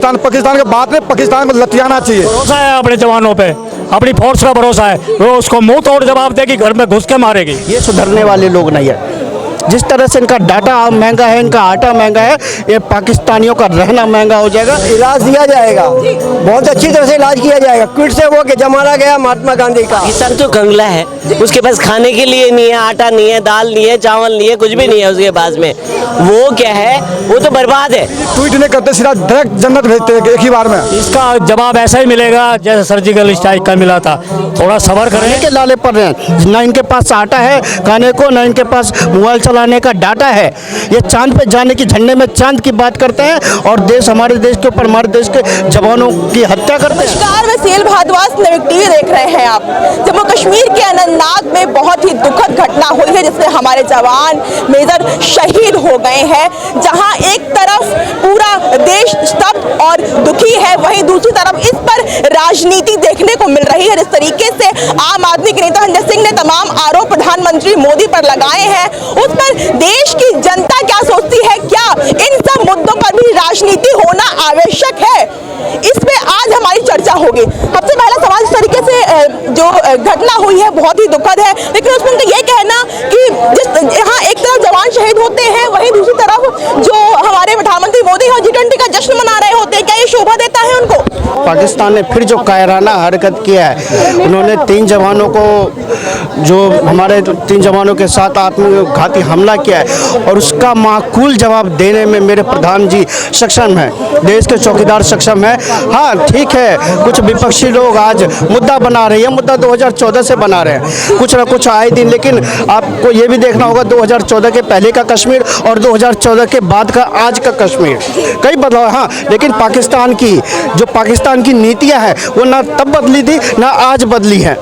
पाकिस्तान के बाद में पाकिस्तान को लतियाना चाहिए। भरोसा है अपने जवानों पे, अपनी फोर्स का भरोसा है, वो उसको मुंह तोड़ जवाब देगी, घर में घुस के मारेगी। ये सुधरने वाले लोग नहीं है। जिस तरह से इनका डाटा महंगा है, इनका आटा महंगा है, ये पाकिस्तानियों का रहना महंगा हो जाएगा। इलाज दिया जाएगा, बहुत अच्छी तरह से इलाज किया जाएगा। क्विट से वो के जमाना गया महात्मा गांधी का। पाकिस्तान तो कंगला है, उसके पास खाने के लिए नहीं है, आटा नहीं है, दाल नहीं है, चावल नहीं है, कुछ भी नहीं है उसके पास में। वो क्या है, वो तो बर्बाद है। ट्वीट नहीं करते, सीधा डायरेक्ट जन्नत भेजते हैं एक ही बार में। इसका जवाब ऐसा ही मिलेगा जैसे सर्जिकल स्ट्राइक का मिला था। थोड़ा सब्र करें। के लाले पड़ रहे हैं, ना इनके पास आटा है खाने को, ना इनके पास मोबाइल चलाने का डाटा है। ये चांद पे जाने की, झंडे में चांद की बात करते हैं और देश, हमारे देश के ऊपर, हमारे देश के जवानों की हत्या करते हैं। नमस्कार, मैं सील भारद्वाज, नवीन टीवी देख रहे हैं आप। जम्मू कश्मीर के अनंतनाग में बहुत ही दुखद घटना हुई है जिसमें हमारे जवान मेजर शहीद हो गए हैं। जहां एक तरफ पूरा देश स्तब्ध और दुखी है, वहीं दूसरी तरफ इस पर राजनीति देखने को मिल रही है। जिस तरीके से आम आदमी के नेता संजय सिंह ने तमाम आरोप प्रधानमंत्री मोदी पर लगाए हैं, उस पर देश की जनता क्या सोचती है, क्या इन सब मुद्दों पर भी राजनीति होना आवश्यक है, इस पे आज हमारी चर्चा होगी। सबसे पहला सवाल, इस तरीके से जो घटना हुई है बहुत ही दुखद है, लेकिन उसमें उनका ये कहना कि जिस यहाँ एक तरफ जवान शहीद होते हैं, वहीं दूसरी तरफ जो हमारे प्रधानमंत्री मोदी हैं G20 का जश्न मना रहे होते हैं, क्या ये शोभा देता है उनको? पाकिस्तान ने फिर जो कायराना हरकत किया है, उन्होंने 3 जवानों को, जो हमारे 3 जवानों के साथ आत्मघाती हमला किया है, और उसका माकूल जवाब देने में मेरे प्रधान जी सक्षम हैं, देश के चौकीदार सक्षम हैं। हाँ ठीक है, कुछ विपक्षी लोग आज मुद्दा बना रहे हैं, मुद्दा 2014 से बना रहे हैं कुछ ना कुछ आए दिन, लेकिन आपको ये भी देखना होगा 2014 के पहले का कश्मीर और 2014 के बाद का आज का कश्मीर कई बदलाव। हाँ, लेकिन पाकिस्तान की नीतियाँ हैं वो ना तब बदली थी ना आज बदली हैं।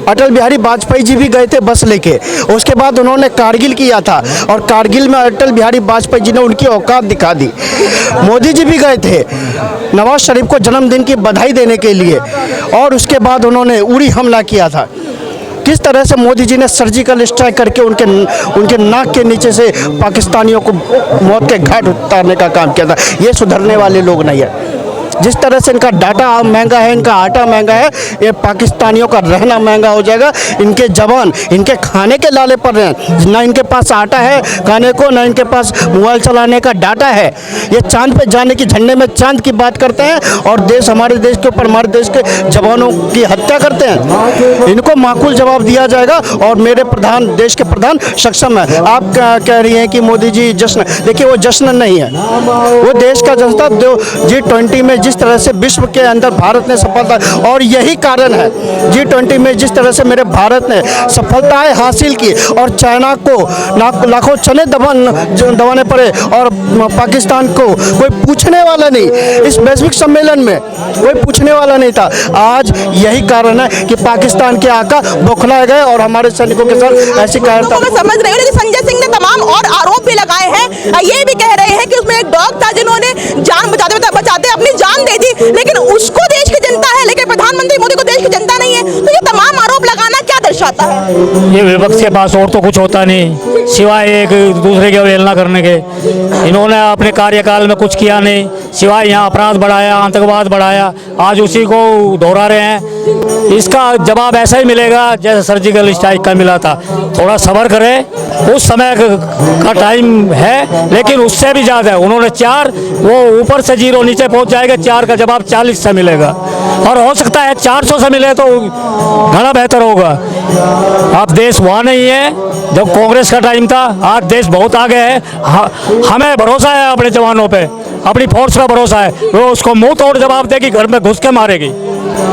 अटल बिहारी वाजपेयी जी भी गए थे बस लेके, उसके बाद उन्होंने कारगिल किया था और कारगिल में अटल बिहारी वाजपेयी जी ने उनकी औकात दिखा दी। मोदी जी भी गए थे नवाज शरीफ को जन्मदिन की बधाई देने के लिए, और उसके बाद उन्होंने उड़ी हमला किया था। किस तरह से मोदी जी ने सर्जिकल स्ट्राइक करके उनके नाक के नीचे से पाकिस्तानियों को मौत के घाट उतारने का काम किया था। ये सुधरने वाले लोग नहीं है। जिस तरह से इनका डाटा महंगा है, इनका आटा महंगा है, ये पाकिस्तानियों का रहना महंगा हो जाएगा। इनके जवान इनके खाने के लाले पड़ रहे हैं, ना इनके पास आटा है खाने को, ना इनके पास मोबाइल चलाने का डाटा है। ये चांद पे जाने की, झंडे में चांद की बात करते हैं और देश, हमारे देश के ऊपर, हमारे देश के जवानों की हत्या करते हैं। इनको माकूल जवाब दिया जाएगा और मेरे प्रधान, देश के प्रधान सक्षम है। आप कह रही हैं कि मोदी जी जश्न, देखिए वो जश्न नहीं है, वो देश का जश्न था। G20 में जिस तरह से विश्व के अंदर भारत ने सफलता, और यही कारण है G20 में जिस तरह से मेरे भारत ने सफलताएं हासिल की और चाइना को लाखों चने दबाने पड़े और पाकिस्तान को कोई पूछने वाला नहीं, इस वैश्विक सम्मेलन में कोई पूछने वाला नहीं था। आज यही कारण है कि पाकिस्तान के आका बौखलाए गए और हमारे सैनिकों के साथ ऐसी कायरता। मैं समझ रही हूँ, संजय सिंह ने तमाम और आरोप भी लगाए हैं। ये भी कह रहे हैं कि उसमें एक डॉग था जिन्होंने जान बचाते अपनी जान दे दी, लेकिन उसको देश की जनता है, लेकिन प्रधानमंत्री मोदी को देश की जनता नहीं है। तो ये तमाम आरोप लगाना क्या दर्शाता है? ये विपक्ष के पास और तो कुछ होता नहीं सिवाय एक दूसरे की अवहेलना करने के। इन्होंने अपने कार्यकाल में कुछ किया नहीं सिवाय यहाँ अपराध बढ़ाया, आतंकवाद बढ़ाया, आज उसी को दोहरा रहे हैं। इसका जवाब ऐसा ही मिलेगा जैसे सर्जिकल स्ट्राइक का मिला था। थोड़ा सब्र करें, उस समय का टाइम है, लेकिन उससे भी ज़्यादा है। उन्होंने 4, वो ऊपर से 0 नीचे पहुंच जाएगा। 4 का जवाब 40 से मिलेगा और हो सकता है 400 से मिले तो घना बेहतर होगा। अब देश वहाँ नहीं है जब कांग्रेस का टाइम था, आज देश बहुत आगे है। हमें भरोसा है अपने जवानों पे, अपनी फोर्स का भरोसा है, वो उसको मुंह तोड़ जवाब देगी, घर में घुस के मारेगी।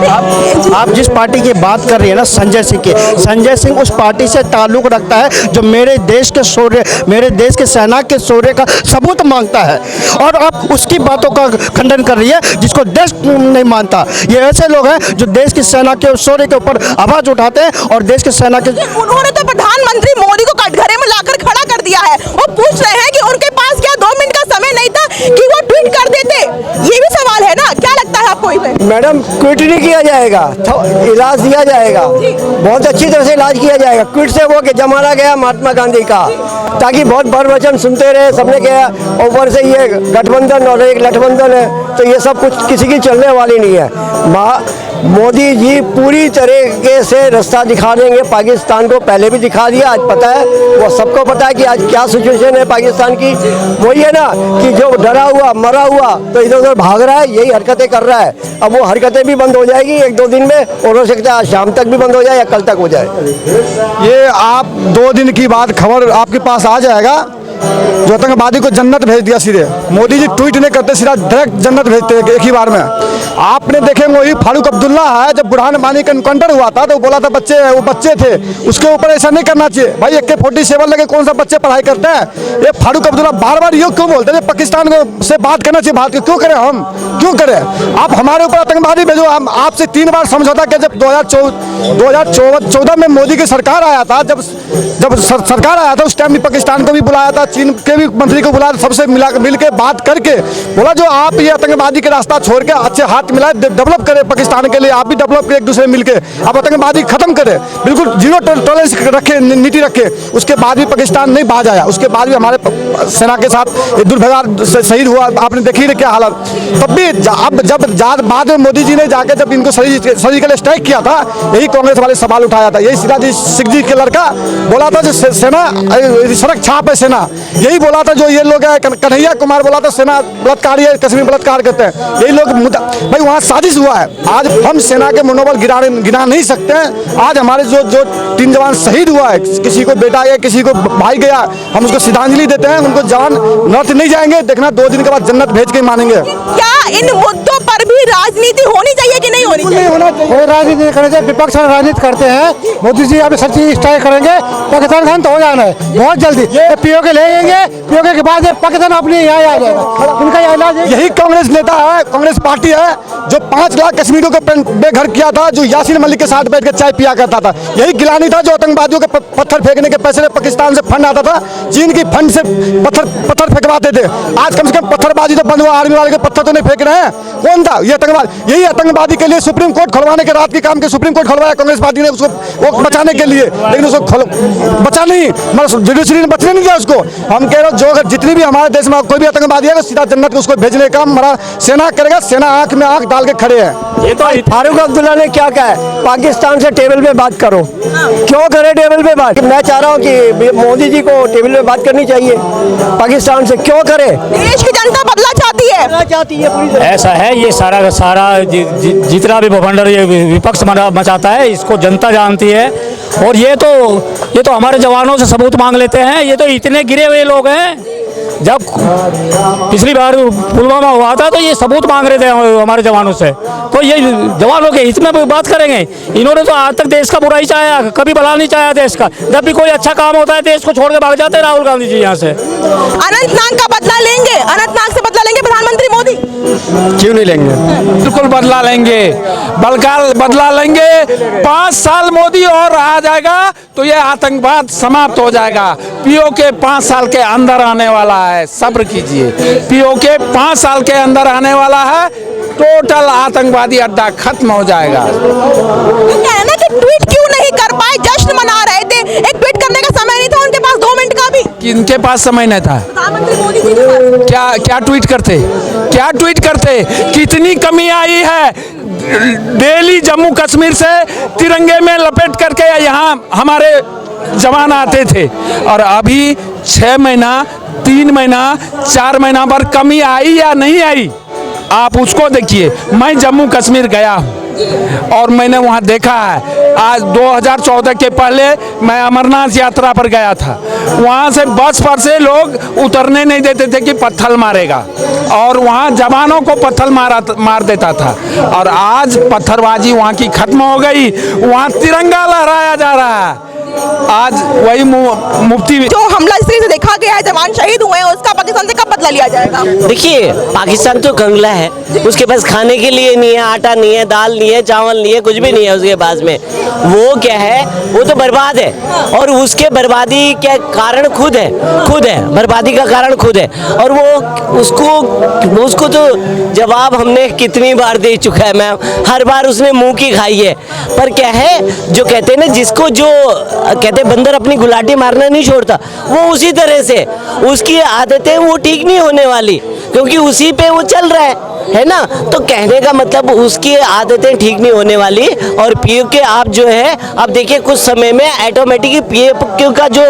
आप जिस पार्टी की बात कर रही है ना, संजय सिंह की, संजय सिंह उस पार्टी से ताल्लुक रखता है जो मेरे देश के शौर्य, मेरे देश के सेना के शौर्य का सबूत मांगता है, और आप उसकी बातों का खंडन कर रही है जिसको देश नहीं मानता। ये ऐसे लोग हैं जो देश की सेना के शौर्य के ऊपर आवाज उठाते हैं और देश के सेना के। उन्होंने तो प्रधानमंत्री मोदी को कटघरे में लाकर खड़ा कर दिया है। वो पूछ रहे हैं कि उनके पास क्या 2 मिनट का समय नहीं था कि वो ट्वीट कर देते? ये भी सवाल है ना, क्या लगता है आपको? हैं? मैडम क्विट नहीं किया जाएगा, इलाज दिया जाएगा, बहुत अच्छी तरह से इलाज किया जाएगा। क्विट से वो कि जमाना गया महात्मा गांधी का, ताकि बहुत बड़ वचन सुनते रहे सबने किया। ऊपर से ये गठबंधन और एक लठबंधन है, तो ये सब कुछ किसी की चलने वाली नहीं है। मोदी जी पूरी तरीके से रास्ता दिखा देंगे पाकिस्तान को, पहले भी दिखा दिया, आज पता है, वो सबको पता है कि आज क्या सिचुएशन है पाकिस्तान की। वही है ना कि जो डरा हुआ मरा हुआ तो इधर उधर भाग रहा है, यही हरकतें कर रहा है। अब वो हरकतें भी बंद हो जाएगी 1-2 दिन में, और हो सकता है आज शाम तक भी बंद हो जाए या कल तक हो जाए। ये आप 2 दिन की बाद खबर आपके पास आ जाएगा। जो आतंकवादी को जन्नत भेज दिया सीधे, मोदी जी ट्वीट नहीं करते, सीधा डायरेक्ट जन्नत भेजते हैं एक ही बार में। आपने देखे वही फारूक अब्दुल्ला है, जब बुरहान वानी का एनकाउंटर हुआ था तो बोला था वो बच्चे थे, उसके ऊपर ऐसा नहीं करना चाहिए भाई। AK-47 लगे कौन सा बच्चे पढ़ाई करते हैं? ये फारूक अब्दुल्ला बार बार ये क्यों बोलते हैं पाकिस्तान को से बात करना चाहिए, भारत क्यों करें, हम क्यों करें? आप हमारे ऊपर आतंकवादी भेजो। हम आपसे 3 बार समझौता किया, जब 2014 में मोदी की सरकार आया था, जब सरकार आया था उस टाइम भी पाकिस्तान को भी बुलाया था, चीन के भी मंत्री को बुलाया, सबसे मिल के बात करके बोला जो आप ये आतंकवादी के रास्ता छोड़ के अच्छे हाथ मिलाए, डेवलप करें पाकिस्तान के लिए, आप भी डेवलप करें एक दूसरे मिलके, आप आतंकवादी खत्म करें, बिल्कुल जीरो टॉलरेंस रखे, नीति रखे। उसके बाद भी पाकिस्तान नहीं बाज आया, उसके बाद भी हमारे सेना के साथ दुर्व्यवहार शहीद हुआ, आपने देखी क्या हालत। तब भी अब जब बाद में मोदी जी ने जाके जब इनको सर्जिकल स्ट्राइक किया था, यही कांग्रेस वाले सवाल उठाया था, यही सिराज सिंह जी के लड़का बोला था जो सेना सड़क छाप है सेना, यही बोला था जो ये लोग है कन्हैया कुमार बोला था सेना बलात्कारी है, कश्मीर बलात्कार करते हैं, यही लोग भाई वहाँ साजिश हुआ है। आज हम सेना के मनोबल गिरा नहीं सकते हैं। आज हमारे जो 3 जवान शहीद हुआ है, किसी को बेटा गया, किसी को भाई गया, हम उसको श्रद्धांजलि देते हैं। उनको जवान नॉर्थ नहीं जाएंगे, देखना 2 दिन के बाद जन्नत भेज के मानेंगे। क्या इन मुद्दों पर भी राजनीति होनी चाहिए कि नहीं होनी चाहिए? कोई राजनीति नहीं करनी चाहिए, विपक्ष राजनीति करते हैं। मोदी जी अभी सब चीज स्ट्राइक करेंगे, पाकिस्तान खत्म हो जाना है बहुत जल्दी। POK ले लेंगे, POK के बाद पाकिस्तान अपने यहाँ आ जाएगा, उनका इलाज है। यही कांग्रेस नेता है, कांग्रेस पार्टी है जो 5 लाख कश्मीरियों को बेघर किया था, जो यासीन मलिक के साथ बैठ कर चाय पिया करता था। यही गिलानी था जो आतंकवादियों के पत्थर फेंकने के पैसे पाकिस्तान से फंड आता था, चीन की फंड से पत्थर फेंकवाते थे। आज कम से कम पत्थरबाजी तो बंद हुआ, आर्मी वाले के पत्थर तो नहीं फेंक रहे हैं। कौन था ये आतंकवादी? यही आतंकवादी के लिए सुप्रीम कोर्ट खुलवाने के रात के काम के सुप्रीम कोर्ट खुलवाया कांग्रेस पार्टी ने, उसको वो बचाने के लिए, लेकिन उसको बचा नहीं, मतलब जुडिशरी ने बचने नहीं दिया उसको। हम कह रहे हो जो जितनी भी हमारे देश में कोई भी आतंकवादी है तो सीधा जन्नत को उसको भेजने का हमारा सेना करेगा। सेना आंख में आंख डाल के खड़े हैं। ये तो फारूक अब्दुल्ला ने क्या कहा है, पाकिस्तान से टेबल पे बात करो। क्यों करे टेबल पे बात? मैं चाह रहा हूँ कि मोदी जी को टेबल पे बात करनी चाहिए, पाकिस्तान से क्यों करे? देश की जनता बदला चाहती है, पूरी तरह। ऐसा है, ये सारा का सारा जितना भी भवंडर ये विपक्ष मचाता है, इसको जनता जानती है। और ये तो हमारे जवानों से सबूत मांग लेते हैं। ये तो इतने गिरे हुए लोग हैं, जब पिछली बार पुलवामा हुआ था तो ये सबूत मांग रहे थे हमारे जवानों से, तो ये जवानों के हित में बात करेंगे। इन्होंने तो आज तक देश का बुरा ही चाहा, कभी भला नहीं चाहा देश का। जब भी कोई अच्छा काम होता है देश को छोड़ के भाग जाते हैं राहुल गांधी जी यहाँ से। अनंतनाग का बदला लेंगे, अनंतनाग से बदला लेंगे प्रधानमंत्री मोदी? क्यों नहीं लेंगे? बिल्कुल बदला लेंगे, बदला लेंगे। 5 साल मोदी और आ जाएगा तो ये आतंकवाद समाप्त हो जाएगा। POK 5 साल के अंदर आने वाला है, सब्र कीजिए। POK 5 साल के अंदर आने वाला है, टोटल आतंकवादी अड्डा खत्म हो जाएगा। क्या है ना कि ट्वीट क्यों नहीं कर पाए? जश्न मना रहे थे, एक ट्वीट करने का समय नहीं था उनके पास, 2 मिनट का भी। किनके पास समय नहीं था? प्रधानमंत्री मोदी जी के पास। क्या ट्वीट करते? कितनी कमी आई है। डेली जम्मू कश्मीर से तिरंगे में लपेट करके यहाँ हमारे जवान आते थे, और अभी 6 महीना 3 महीना 4 महीना पर कमी आई या नहीं आई, आप उसको देखिए। मैं जम्मू कश्मीर गया हूँ और मैंने वहाँ देखा है। आज 2014 के पहले मैं अमरनाथ यात्रा पर गया था, वहाँ से बस पर से लोग उतरने नहीं देते थे कि पत्थर मारेगा, और वहाँ जवानों को पत्थर मार देता था। और आज पत्थरबाजी वहाँ की खत्म हो गई, वहाँ तिरंगा लहराया जा रहा है। आज वही मुफ्ती जो हमला इस तरीके से देखा गया है, जवान शहीद हुए हैं, उसका पाकिस्तान से कब बदला लिया जाएगा? देखिए, पाकिस्तान तो कंगला है, उसके पास खाने के लिए नहीं है, आटा नहीं है, दाल नहीं है, चावल नहीं है, कुछ भी नहीं है उसके पास में। वो क्या है, वो तो बर्बाद है, और उसके बर्बादी के कारण खुद है, बर्बादी का कारण खुद है। और वो उसको तो जवाब हमने कितनी बार दे चुका है मैम, हर बार उसने मुंह की खाई है। पर क्या है, जो कहते हैं ना, जिसको जो कहते हैं बंदर अपनी गुलाटी मारना नहीं छोड़ता, वो उसी तरह से उसकी आदतें वो ठीक नहीं होने वाली, क्योंकि उसी पे वो चल रहा है ना। तो कहने का मतलब उसकी आदतें ठीक नहीं होने वाली। और पीओके आप जो है, अब देखिए कुछ समय में ऑटोमेटिक पीओके का जो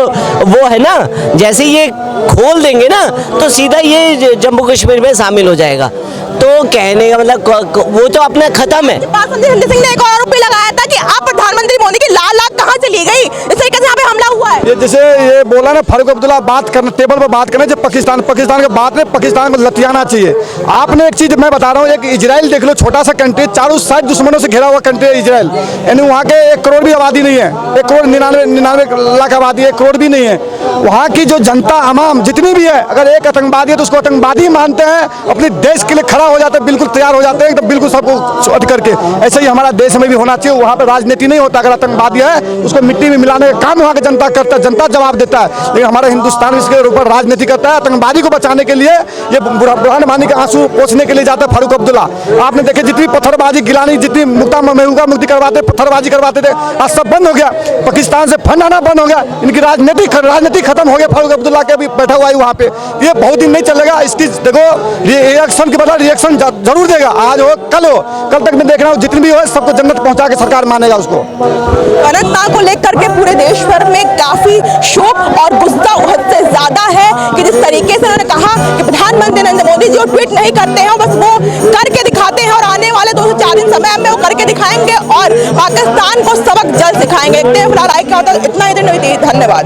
वो है ना, जैसे ये खोल देंगे ना, तो सीधा ये जम्मू कश्मीर में शामिल हो जाएगा। तो कहने का मतलब वो तो अपना खत्म है। हरदीप सिंह ने एक और आरोप भी लगाया था कि आप प्रधानमंत्री मोदी की लाल लाख कहाँ चली गई, इस तरीके से यहाँ पे हमला हुआ है। ये जैसे ये बोला ना फारूक अब्दुल्ला, बात करना टेबल पर बात करना, जब पाकिस्तान के बात में पाकिस्तान को लतियाना चाहिए। आपने एक चीज मैं बता रहा हूँ, एक इजराइल देख लो, छोटा सा कंट्री, चारों साइड दुश्मनों से घिरा हुआ कंट्री है इजराइल। यानी वहाँ के 1 करोड़ भी आबादी नहीं है, 1 करोड़ 99 लाख आबादी, 1 करोड़ भी नहीं है। वहाँ की जो जनता अमाम जितनी भी है, अगर एक आतंकवादी है तो उसको आतंकवादी मानते हैं, अपने देश के लिए खड़ा हो जाते हैं, बिल्कुल तैयार हो जाते हैं एकदम, बिल्कुल सबको हट करके। ऐसे ही हमारा देश में भी होना चाहिए। वहाँ पे राजनीति नहीं होता, अगर आतंकवादी है उसको मिट्टी में मिलाने का काम वहाँ की जनता करता है, जनता जवाब देता है। लेकिन हमारा हिंदुस्तान इसके ऊपर राजनीति करता है। आतंकवादी को बचाने के लिए ये बुरहान वानी के आंसू पोंछने के लिए जाता है फारूक अब्दुल्ला। आपने देखे जितनी पत्थरबाजी गिलानी, जितनी महूगा मुक्ति करवाते, पत्थरबाजी करवाते थे, आज सब बंद हो गया। पाकिस्तान से फंड आना बंद हो गया, इनकी राजनीति खत्म हो गया। फारूक अब्दुल्ला के अभी बैठा हुआ है वहाँ पे, ये बहुत दिन नहीं चलेगा। इसकी देखो रिएक्शन के बदला रिएक्शन जरूर देगा, आज हो कल तक मैं देख रहा हूँ, जितनी भी हो सबको जन्नत पहुँचा के सरकार मानेगा उसको। अनंतनाग को लेकर के पूरे देश भर में काफी शोक और गुस्सा हद से ज्यादा है कि जिस तरीके से उन्होंने कहा कि प्रधानमंत्री नरेंद्र मोदी जी वो ट्वीट नहीं करते हैं, बस वो करके दिखाते हैं, और आने वाले 2 से 4 दिन समय में वो करके दिखाएंगे और पाकिस्तान को सबक जल्द सिखाएंगे। फिलहाल क्या होता है, इतना ही दिन हुई थी। धन्यवाद।